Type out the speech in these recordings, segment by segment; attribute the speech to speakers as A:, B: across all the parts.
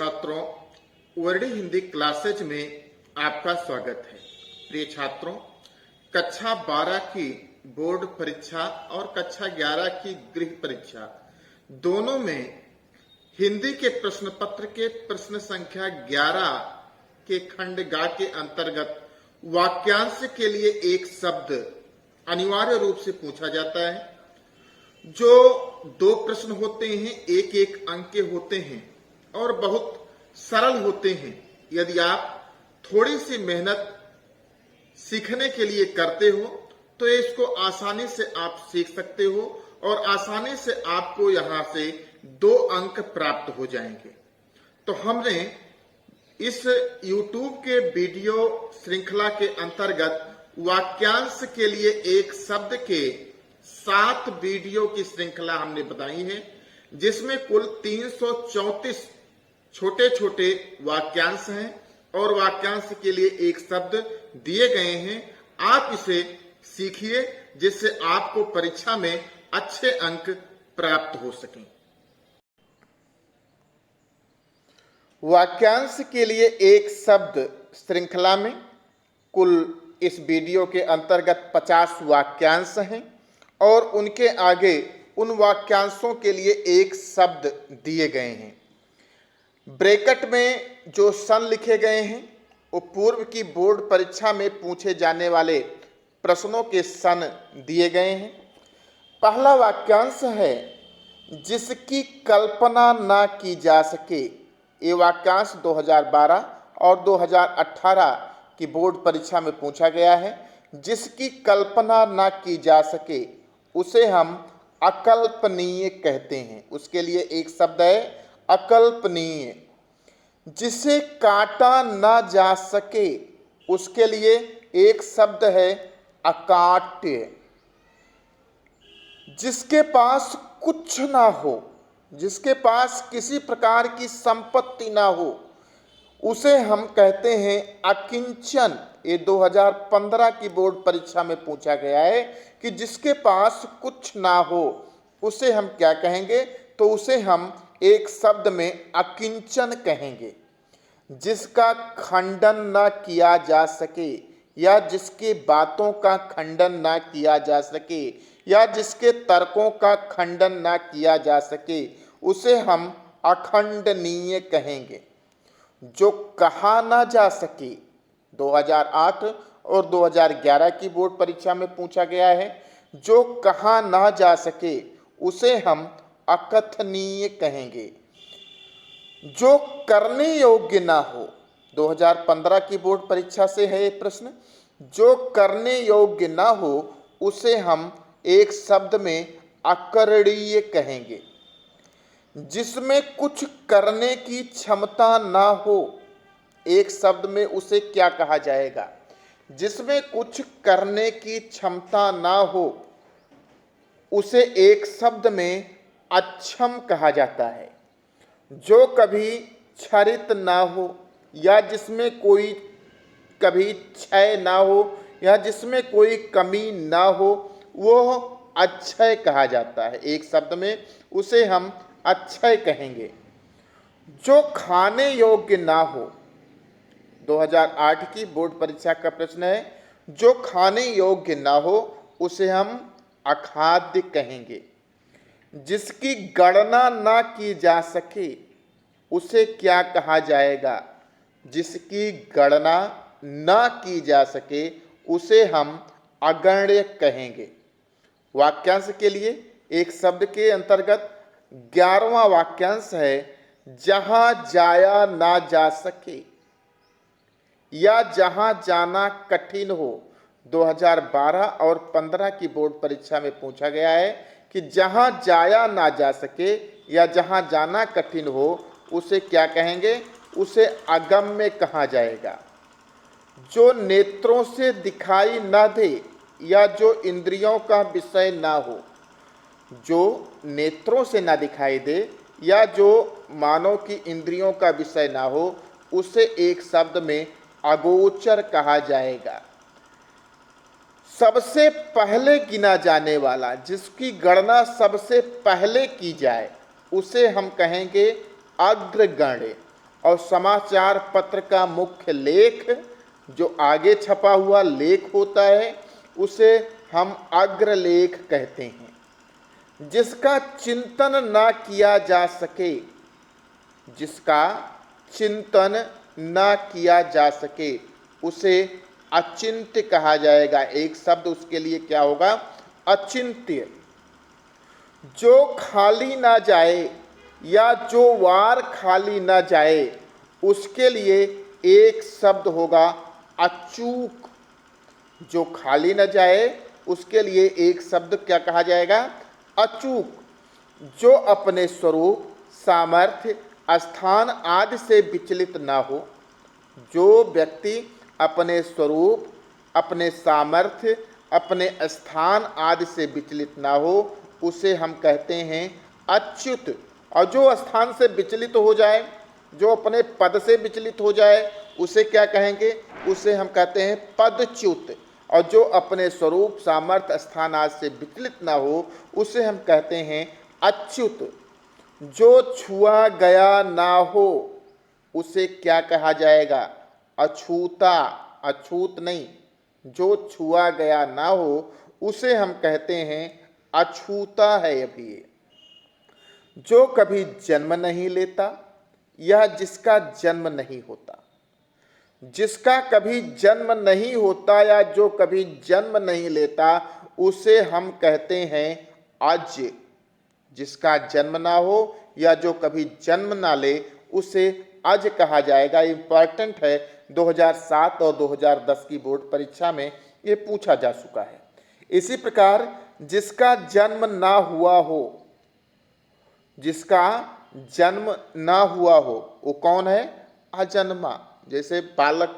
A: छात्रों, Verde Hindi classes में आपका स्वागत है। प्रिय छात्रों, कक्षा 12 की बोर्ड परीक्षा और कक्षा 11 की गृह परीक्षा दोनों में हिंदी के प्रश्न पत्र के प्रश्न संख्या 11 के खंड गा के अंतर्गत वाक्यांश के लिए एक शब्द अनिवार्य रूप से पूछा जाता है। जो दो प्रश्न होते हैं, एक एक अंक के होते हैं और बहुत सरल होते हैं। यदि आप थोड़ी सी मेहनत सीखने के लिए करते हो तो इसको आसानी से आप सीख सकते हो और आसानी से आपको यहां से 2 अंक प्राप्त हो जाएंगे। तो हमने इस YouTube के वीडियो श्रृंखला के अंतर्गत वाक्यांश के लिए एक शब्द के 7 वीडियो की श्रृंखला हमने बताई है, जिसमें कुल 334 छोटे छोटे वाक्यांश हैं और वाक्यांश के लिए एक शब्द दिए गए हैं। आप इसे सीखिए जिससे आपको परीक्षा में अच्छे अंक प्राप्त हो सकें। वाक्यांश के लिए एक शब्द श्रृंखला में कुल इस वीडियो के अंतर्गत 50 वाक्यांश हैं और उनके आगे उन वाक्यांशों के लिए एक शब्द दिए गए हैं। ब्रैकेट में जो सन लिखे गए हैं वो पूर्व की बोर्ड परीक्षा में पूछे जाने वाले प्रश्नों के सन दिए गए हैं। पहला वाक्यांश है, जिसकी कल्पना ना की जा सके। ये वाक्यांश 2012 और 2018 की बोर्ड परीक्षा में पूछा गया है। जिसकी कल्पना ना की जा सके उसे हम अकल्पनीय कहते हैं। उसके लिए एक शब्द है अकल्पनीय। जिसे काटा ना जा सके उसके लिए एक शब्द है अकाट्य। जिसके पास कुछ ना हो, जिसके पास किसी प्रकार की संपत्ति ना हो, उसे हम कहते हैं अकिंचन। ये 2015 की बोर्ड परीक्षा में पूछा गया है कि जिसके पास कुछ ना हो उसे हम क्या कहेंगे, तो उसे हम एक शब्द में अकिंचन कहेंगे। जिसका खंडन ना किया जा सके या जिसकी बातों का खंडन ना किया जा सके या जिसके तर्कों का खंडन ना किया जा सके उसे हम अखंडनीय कहेंगे। जो कहा ना जा सके 2008 और 2011 की बोर्ड परीक्षा में पूछा गया है। जो कहा ना जा सके उसे हम अकथनीय कहेंगे। जो करने योग्य ना हो, 2015 की बोर्ड परीक्षा से है ये प्रश्न। जो करने योग्य ना हो उसे हम एक शब्द में अकरणीय कहेंगे। जिसमें कुछ करने की क्षमता ना हो, एक शब्द में उसे क्या कहा जाएगा? जिसमें कुछ करने की क्षमता ना हो उसे एक शब्द में अक्षम कहा जाता है। जो कभी क्षरित ना हो या जिसमें कोई कभी क्षय ना हो या जिसमें कोई कमी ना हो वो अक्षय कहा जाता है। एक शब्द में उसे हम अक्षय कहेंगे। जो खाने योग्य ना हो, 2008 की बोर्ड परीक्षा का प्रश्न है। जो खाने योग्य ना हो उसे हम अखाद्य कहेंगे। जिसकी गणना ना की जा सके उसे क्या कहा जाएगा? जिसकी गणना ना की जा सके उसे हम अगण्य कहेंगे। वाक्यांश के लिए एक शब्द के अंतर्गत 11वां वाक्यांश है, जहां जाया ना जा सके या जहां जाना कठिन हो। 2012 और 15 की बोर्ड परीक्षा में पूछा गया है कि जहां जाया ना जा सके या जहां जाना कठिन हो उसे क्या कहेंगे? उसे अगम्य कहा जाएगा। जो नेत्रों से दिखाई ना दे या जो इंद्रियों का विषय ना हो, जो नेत्रों से ना दिखाई दे या जो मानव की इंद्रियों का विषय ना हो उसे एक शब्द में अगोचर कहा जाएगा। सबसे पहले गिना जाने वाला, जिसकी गणना सबसे पहले की जाए उसे हम कहेंगे अग्रगण्य। और समाचार पत्र का मुख्य लेख जो आगे छपा हुआ लेख होता है उसे हम अग्रलेख कहते हैं। जिसका चिंतन ना किया जा सके, जिसका चिंतन ना किया जा सके उसे अचिंत्य कहा जाएगा। एक शब्द उसके लिए क्या होगा? अचिंत्य। जो खाली ना जाए या जो वार खाली ना जाए उसके लिए एक शब्द होगा अचूक। जो खाली न जाए उसके लिए एक शब्द क्या कहा जाएगा? अचूक। जो अपने स्वरूप, सामर्थ्य, स्थान आदि से विचलित ना हो, जो व्यक्ति अपने स्वरूप, अपने सामर्थ्य, अपने स्थान आदि से विचलित ना हो उसे हम कहते हैं अच्युत। और जो स्थान से विचलित हो जाए, जो अपने पद से विचलित हो जाए उसे क्या कहेंगे? उसे हम कहते हैं पदच्युत। और जो अपने स्वरूप, सामर्थ्य, स्थान आदि से विचलित ना हो उसे हम कहते हैं अच्युत। जो छुआ गया ना हो उसे क्या कहा जाएगा? अछूता। अछूत नहीं, जो छुआ गया ना हो उसे हम कहते हैं अछूता है। अभी ये जो कभी जन्म नहीं लेता या जिसका जन्म नहीं होता, जिसका कभी जन्म नहीं होता या जो कभी जन्म नहीं लेता उसे हम कहते हैं अज। जिसका जन्म ना हो या जो कभी जन्म ना ले उसे अज कहा जाएगा। इंपॉर्टेंट है, 2007 और 2010 की बोर्ड परीक्षा में ये पूछा जा चुका है। इसी प्रकार जिसका जन्म ना हुआ हो, जिसका जन्म ना हुआ हो वो कौन है? अजन्मा। जैसे बालक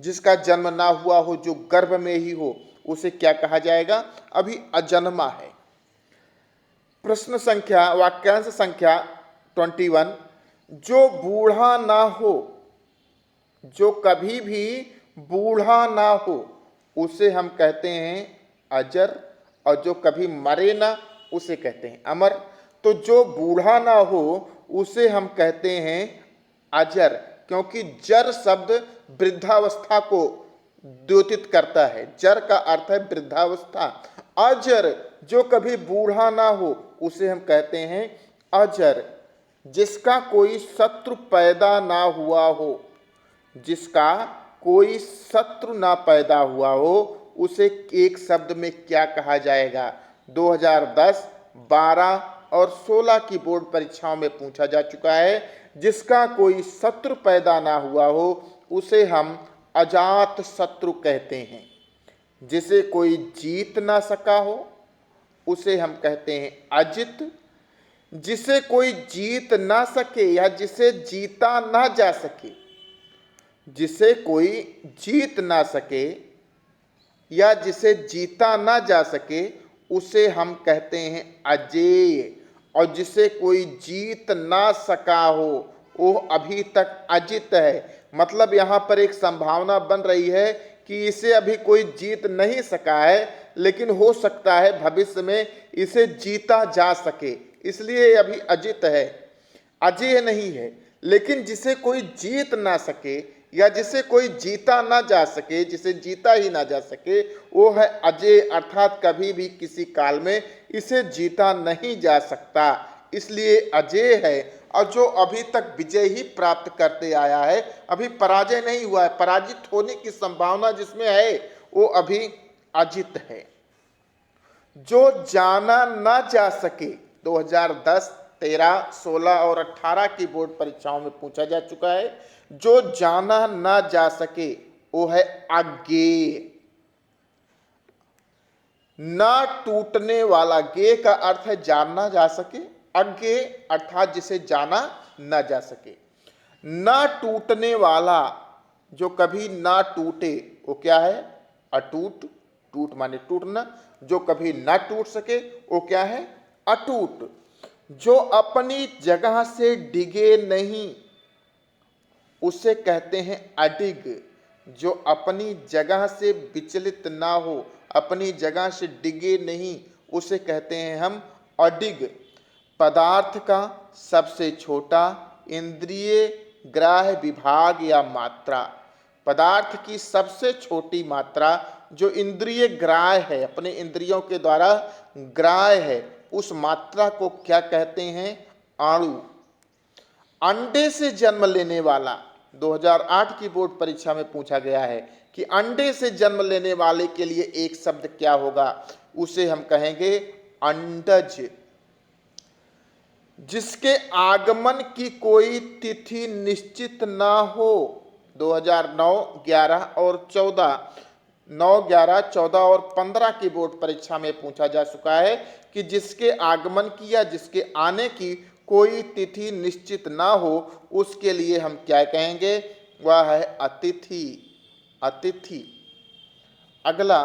A: जिसका जन्म ना हुआ हो, जो गर्भ में ही हो, उसे क्या कहा जाएगा? अभी अजन्मा है। प्रश्न संख्या, वाक्यांश संख्या 21, जो बूढ़ा ना हो, जो कभी भी बूढ़ा ना हो उसे हम कहते हैं अजर। और जो कभी मरे ना उसे कहते हैं अमर। तो जो बूढ़ा ना हो उसे हम कहते हैं अजर, क्योंकि जर शब्द वृद्धावस्था को द्योतित करता है। जर का अर्थ है वृद्धावस्था। अजर, जो कभी बूढ़ा ना हो उसे हम कहते हैं अजर। जिसका कोई शत्रु पैदा ना हुआ हो, जिसका कोई शत्रु ना पैदा हुआ हो उसे एक शब्द में क्या कहा जाएगा? 2010, 12 और 16 की बोर्ड परीक्षाओं में पूछा जा चुका है। जिसका कोई शत्रु पैदा ना हुआ हो उसे हम अजात शत्रु कहते हैं। जिसे कोई जीत ना सका हो उसे हम कहते हैं अजित। जिसे कोई जीत ना सके या जिसे जीता ना जा सके, जिसे कोई जीत ना सके या जिसे जीता ना जा सके उसे हम कहते हैं अजेय। और जिसे कोई जीत ना सका हो वो अभी तक अजित है। मतलब यहाँ पर एक संभावना बन रही है कि इसे अभी कोई जीत नहीं सका है, लेकिन हो सकता है भविष्य में इसे जीता जा सके, इसलिए अभी अजित है, अजेय नहीं है। लेकिन जिसे कोई जीत ना सके या जिसे कोई जीता ना जा सके, जिसे जीता ही ना जा सके, वो है अजेय, अर्थात कभी भी किसी काल में इसे जीता नहीं जा सकता, इसलिए अजेय है। और जो अभी तक विजय ही प्राप्त करते आया है, अभी पराजय नहीं हुआ है, पराजित होने की संभावना जिसमें है वो अभी अजित है। जो जाना ना जा सके, 2010, 13, 16 और 18 की बोर्ड परीक्षाओं में पूछा जा चुका है। जो जाना ना जा सके वो है अज्ञेय। ना टूटने वाला, गे का अर्थ है जानना जा सके, अज्ञेय अर्थात जिसे जाना ना जा सके। ना टूटने वाला, जो कभी ना टूटे वो क्या है? अटूट। टूट माने टूटना। जो कभी ना टूट सके वो क्या है? अटूट। जो अपनी जगह से डिगे नहीं उसे कहते हैं अडिग। जो अपनी जगह से विचलित ना हो, अपनी जगह से डिगे नहीं, उसे कहते हैं हम अडिग। पदार्थ का सबसे छोटा, इंद्रिय ग्राह्य विभाग या मात्रा। पदार्थ की सबसे छोटी मात्रा जो इंद्रिय ग्राह्य है, अपने इंद्रियों के द्वारा ग्राह्य है, उस मात्रा को क्या कहते हैं? अणु। अंडे से जन्म लेने वाला, 2008 की बोर्ड परीक्षा में पूछा गया है कि अंडे से जन्म लेने वाले के लिए एक शब्द क्या होगा? उसे हम कहेंगे अंडज। जिसके आगमन की कोई तिथि निश्चित ना हो, 2009, 11 और 14, 9, 11, 14 और 15 की बोर्ड परीक्षा में पूछा जा चुका है कि जिसके आगमन की या जिसके आने की कोई तिथि निश्चित ना हो, उसके लिए हम क्या कहेंगे? वह है अतिथि। अतिथि। अगला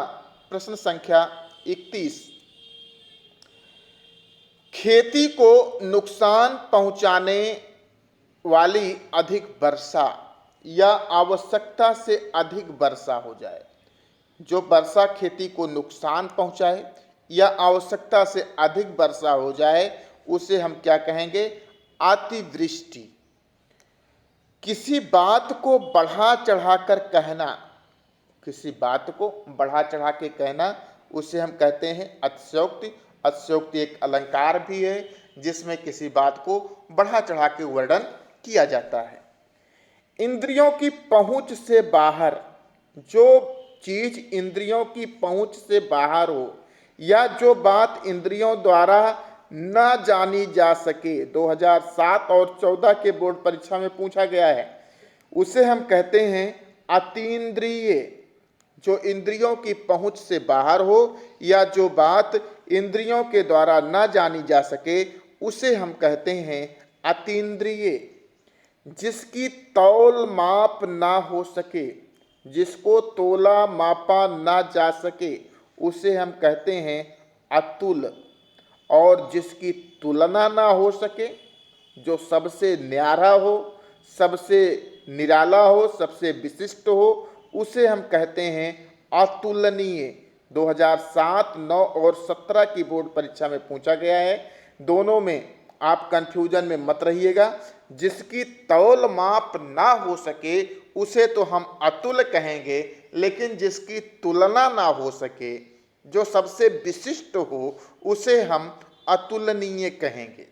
A: प्रश्न संख्या 31। खेती को नुकसान पहुंचाने वाली अधिक वर्षा या आवश्यकता से अधिक वर्षा हो जाए। जो वर्षा खेती को नुकसान पहुंचाए या आवश्यकता से अधिक वर्षा हो जाए, उसे हम क्या कहेंगे? अतिवृष्टि। किसी बात को बढ़ा चढ़ाकर कहना, किसी बात को बढ़ा चढ़ा के कहना, उसे हम कहते हैं अतिशयोक्ति। अतिशयोक्ति एक अलंकार भी है जिसमें किसी बात को बढ़ा चढ़ा के वर्णन किया जाता है। इंद्रियों की पहुंच से बाहर, जो चीज इंद्रियों की पहुंच से बाहर हो या जो बात इंद्रियों द्वारा न जानी जा सके, 2007 और 14 के बोर्ड परीक्षा में पूछा गया है, उसे हम कहते हैं अतीन्द्रिय। जो इंद्रियों की पहुंच से बाहर हो या जो बात इंद्रियों के द्वारा न जानी जा सके, उसे हम कहते हैं अतीन्द्रिय। जिसकी तौल माप ना हो सके, जिसको तोला मापा ना जा सके, उसे हम कहते हैं अतुल। और जिसकी तुलना ना हो सके, जो सबसे न्यारा हो, सबसे निराला हो, सबसे विशिष्ट हो, उसे हम कहते हैं अतुलनीय। 2007, 9 और 17 की बोर्ड परीक्षा में पूछा गया है। दोनों में आप कंफ्यूजन में मत रहिएगा। जिसकी तौल माप ना हो सके उसे तो हम अतुल कहेंगे, लेकिन जिसकी तुलना ना हो सके, जो सबसे विशिष्ट हो, उसे हम अतुलनीय कहेंगे।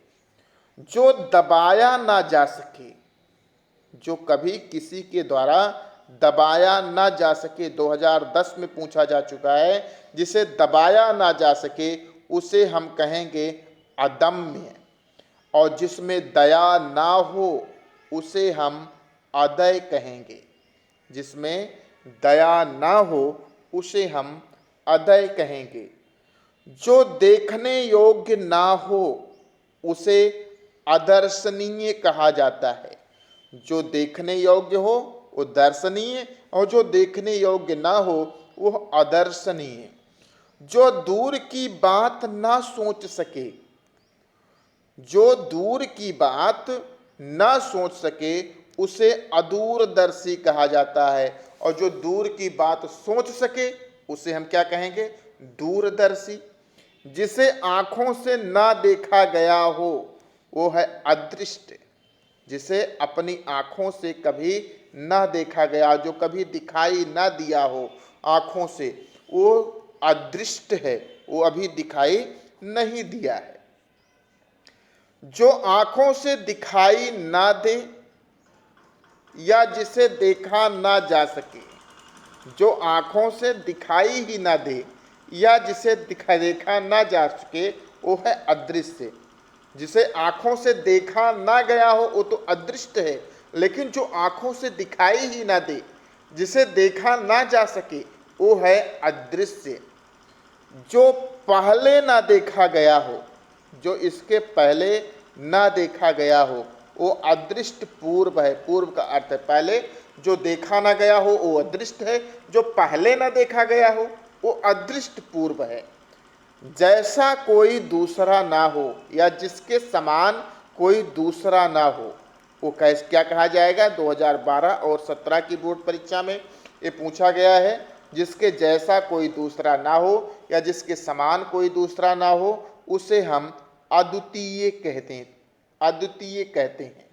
A: जो दबाया ना जा सके, जो कभी किसी के द्वारा दबाया ना जा सके, 2010 में पूछा जा चुका है, जिसे दबाया ना जा सके उसे हम कहेंगे अदम्य। और जिसमें दया ना हो उसे हम अदय कहेंगे। जिसमें दया ना हो उसे हम अदय कहेंगे। जो देखने योग्य ना हो उसे अदर्शनीय कहा जाता है। जो देखने योग्य हो वो दर्शनीय, और जो देखने योग्य ना हो वो अदर्शनीय। जो दूर की बात ना सोच सके, जो दूर की बात ना सोच सके उसे अदूरदर्शी कहा जाता है। और जो दूर की बात सोच सके उसे हम क्या कहेंगे? दूरदर्शी। जिसे आंखों से ना देखा गया हो वो है अदृष्ट। जिसे अपनी आंखों से कभी ना देखा गया, जो कभी दिखाई ना दिया हो आंखों से, वो अदृष्ट है, वो अभी दिखाई नहीं दिया है। जो आंखों से दिखाई ना दे या जिसे देखा ना जा सके, जो आंखों से दिखाई ही ना दे या जिसे देखा ना जा सके, वो है अदृश्य। जिसे आंखों से देखा ना गया हो वो तो अदृष्ट है, लेकिन जो आंखों से दिखाई ही ना दे, जिसे देखा ना जा सके, वो है अदृश्य। जो पहले ना देखा गया हो, जो इसके पहले ना देखा गया हो, वो अदृष्ट पूर्व है। पूर्व का अर्थ है पहले। जो देखा ना गया हो वो अदृष्ट है, जो पहले ना देखा गया हो वो अदृष्ट पूर्व है। जैसा कोई दूसरा ना हो या जिसके समान कोई दूसरा ना हो, वो कैसे क्या कहा जाएगा? 2012 और 17 की बोर्ड परीक्षा में ये पूछा गया है। जिसके जैसा कोई दूसरा ना हो या जिसके समान कोई दूसरा ना हो, उसे हम अद्वितीय कहते हैं। अद्वितीय कहते हैं।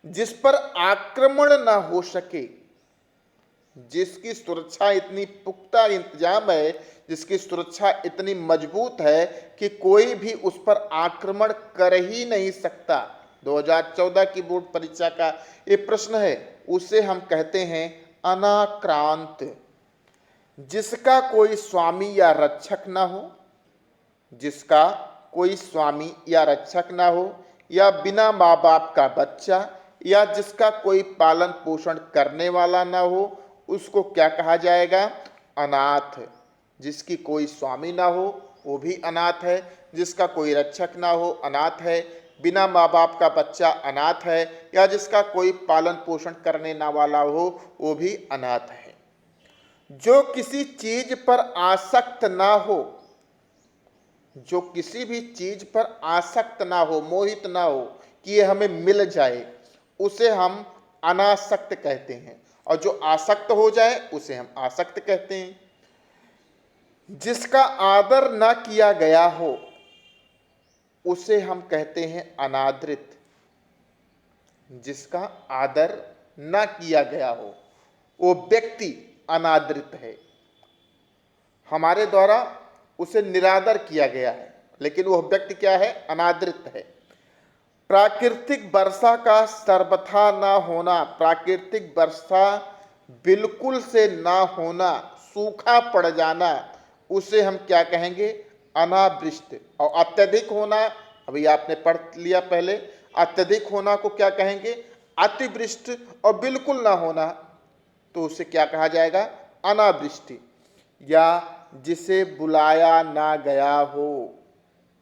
A: जिस पर आक्रमण ना हो सके, जिसकी सुरक्षा इतनी पुख्ता इंतजाम है, जिसकी सुरक्षा इतनी मजबूत है कि कोई भी उस पर आक्रमण कर ही नहीं सकता। 2014 की बोर्ड परीक्षा का ये प्रश्न है। उसे हम कहते हैं अनाक्रांत। जिसका कोई स्वामी या रक्षक ना हो, जिसका कोई स्वामी या रक्षक ना हो, या बिना माँ बाप का बच्चा, या जिसका कोई पालन पोषण करने वाला ना हो, उसको क्या कहा जाएगा? अनाथ। जिसकी कोई स्वामी ना हो वो भी अनाथ है, जिसका कोई रक्षक ना हो अनाथ है, बिना माँ बाप का बच्चा अनाथ है, या जिसका कोई पालन पोषण करने ना वाला हो वो भी अनाथ है। जो किसी चीज पर आसक्त ना हो, जो किसी भी चीज पर आसक्त ना हो, मोहित ना हो कि ये हमें मिल जाए, उसे हम अनासक्त कहते हैं। और जो आसक्त हो जाए उसे हम आसक्त कहते हैं। जिसका आदर ना किया गया हो उसे हम कहते हैं अनादृत। जिसका आदर ना किया गया हो वो व्यक्ति अनादृत है। हमारे द्वारा उसे निरादर किया गया है, लेकिन वह व्यक्ति क्या है? अनादृत है। प्राकृतिक वर्षा का सर्वथा ना होना, प्राकृतिक वर्षा बिल्कुल से ना होना, सूखा पड़ जाना, उसे हम क्या कहेंगे? अनावृष्टि। और अत्यधिक होना, अभी आपने पढ़ लिया पहले, अत्यधिक होना को क्या कहेंगे? अतिवृष्टि। और बिल्कुल ना होना तो उसे क्या कहा जाएगा? अनावृष्टि। या जिसे बुलाया ना गया हो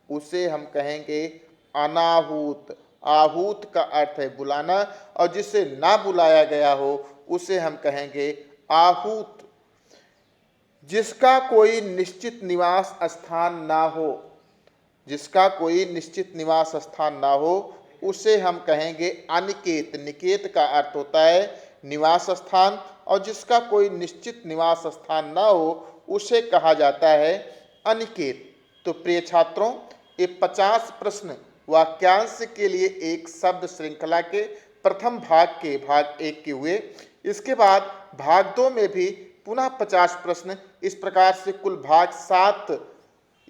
A: उसे हम कहेंगे अनाहूत। आहूत का अर्थ है बुलाना, और जिसे ना बुलाया गया हो उसे हम कहेंगे आहूत। जिसका कोई निश्चित निवास स्थान ना हो, जिसका कोई निश्चित निवास स्थान ना हो उसे हम कहेंगे अनिकेत। निकेत का अर्थ होता है निवास स्थान, और जिसका कोई निश्चित निवास स्थान ना हो उसे कहा जाता है अनिकेत। तो प्रिय छात्रों, ये 50 प्रश्न वाक्यांश के लिए एक शब्द श्रृंखला के प्रथम भाग के भाग 1 के हुए। इसके बाद भाग 2 में भी पुनः 50 प्रश्न, इस प्रकार से कुल भाग 7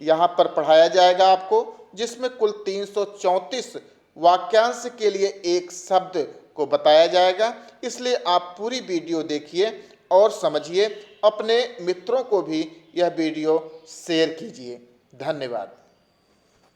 A: यहाँ पर पढ़ाया जाएगा आपको, जिसमें कुल 334 वाक्यांश के लिए एक शब्द को बताया जाएगा। इसलिए आप पूरी वीडियो देखिए और समझिए। अपने मित्रों को भी यह वीडियो शेयर कीजिए। धन्यवाद।